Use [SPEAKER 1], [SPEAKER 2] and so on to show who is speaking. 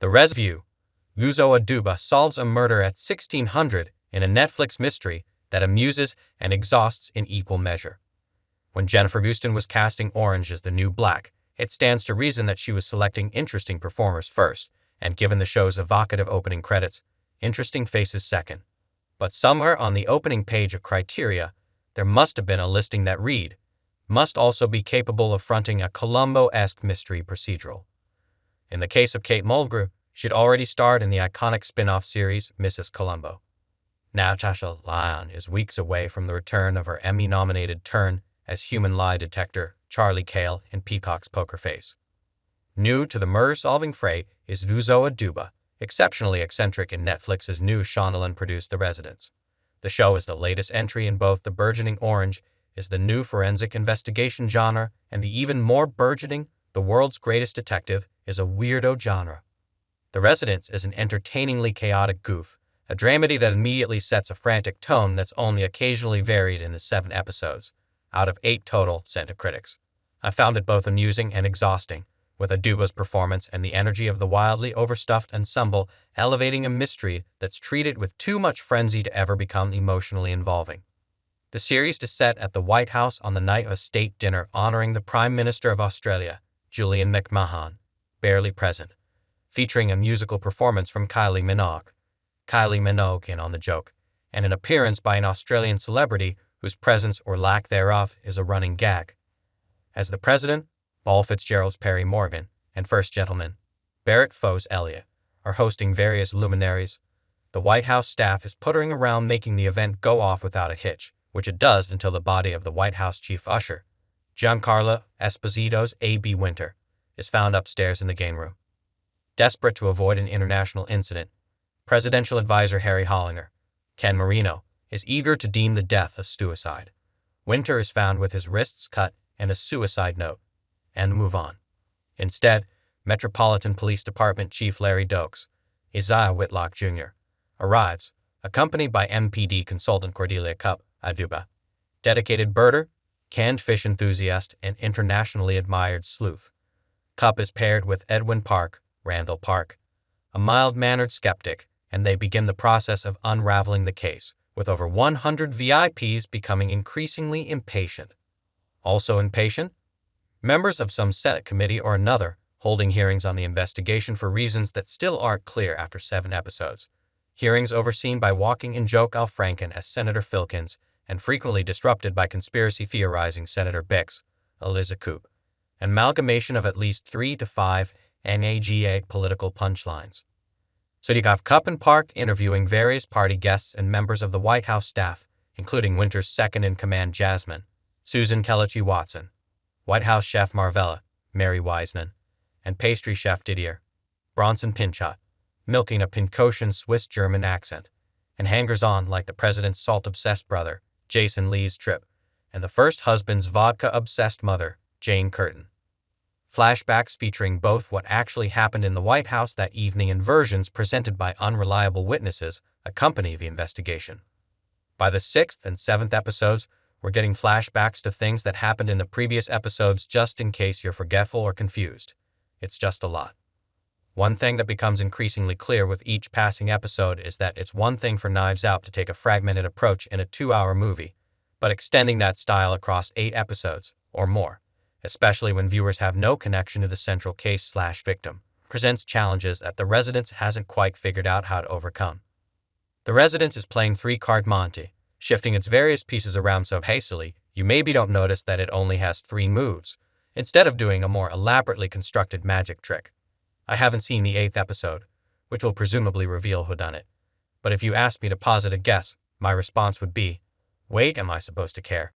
[SPEAKER 1] The Resview. Uzo Aduba solves a murder at 1600 in a Netflix mystery that amuses and exhausts in equal measure. When Jennifer Euston was casting Orange as the new Black, it stands to reason that she was selecting interesting performers first, and given the show's evocative opening credits, interesting faces second. But somewhere on the opening page of criteria, there must have been a listing that read, must also be capable of fronting a Columbo-esque mystery procedural. In the case of Kate Mulgrew, she'd already starred in the iconic spin-off series Mrs. Columbo. Natasha Lyonne is weeks away from the return of her Emmy-nominated turn as human lie detector Charlie Cale in Peacock's Poker Face. New to the murder-solving fray is Uzo Aduba, exceptionally eccentric in Netflix's new Shondaland-produced The Residence. The show is the latest entry in both the burgeoning Orange is the new forensic investigation genre and the even more burgeoning The World's Greatest Detective is a weirdo genre. The Residence is an entertainingly chaotic goof, a dramedy that immediately sets a frantic tone that's only occasionally varied in the 7 episodes, out of 8 total, sent to critics. I found it both amusing and exhausting, with Aduba's performance and the energy of the wildly overstuffed ensemble elevating a mystery that's treated with too much frenzy to ever become emotionally involving. The series is set at the White House on the night of a state dinner honoring the Prime Minister of Australia, Julian McMahon, barely present, featuring a musical performance from Kylie Minogue in on the joke, and an appearance by an Australian celebrity whose presence or lack thereof is a running gag. As the President, Paul Fitzgerald's Perry Morgan, and First Gentleman, Barrett Foes Elliott, are hosting various luminaries, the White House staff is puttering around making the event go off without a hitch, which it does until the body of the White House chief usher, Giancarlo Esposito's A.B. Winter, is found upstairs in the game room. Desperate to avoid an international incident, presidential advisor Harry Hollinger, Ken Marino, is eager to deem the death a suicide. Winter is found with his wrists cut and a suicide note, and move on. Instead, Metropolitan Police Department Chief Larry Dokes, Isaiah Whitlock Jr., arrives, accompanied by MPD consultant Cordelia Cupp Aduba, dedicated birder, canned fish enthusiast, and internationally admired sleuth. Cupp is paired with Edwin Park, Randall Park, a mild-mannered skeptic, and they begin the process of unraveling the case, with over 100 VIPs becoming increasingly impatient. Also impatient? Members of some Senate committee or another holding hearings on the investigation for reasons that still aren't clear after 7 episodes. Hearings overseen by walking in joke Al Franken as Senator Filkins and frequently disrupted by conspiracy-theorizing Senator Bix, Eliza Coupe. An amalgamation of at least 3 to 5 NAGA political punchlines. So you have Cupp and Park interviewing various party guests and members of the White House staff, including Winter's second-in-command Jasmine, Susan Kelechi Watson, White House chef Marvella, Mary Wiseman, and pastry chef Didier, Bronson Pinchot, milking a Pincosian Swiss-German accent, and hangers-on like the president's salt-obsessed brother, Jason Lee's Tripp, and the first husband's vodka-obsessed mother, Jane Curtin. Flashbacks featuring both what actually happened in the White House that evening and versions presented by unreliable witnesses accompany the investigation. By the 6th and 7th episodes, we're getting flashbacks to things that happened in the previous episodes just in case you're forgetful or confused. It's just a lot. One thing that becomes increasingly clear with each passing episode is that it's one thing for Knives Out to take a fragmented approach in a 2-hour movie, but extending that style across 8 episodes or more, especially when viewers have no connection to the central case/victim, presents challenges that The Residence hasn't quite figured out how to overcome. The Residence is playing 3-card Monte, shifting its various pieces around so hastily you maybe don't notice that it only has 3 moves, instead of doing a more elaborately constructed magic trick. I haven't seen the 8th episode, which will presumably reveal whodunit, but if you asked me to posit a guess, my response would be, wait, am I supposed to care?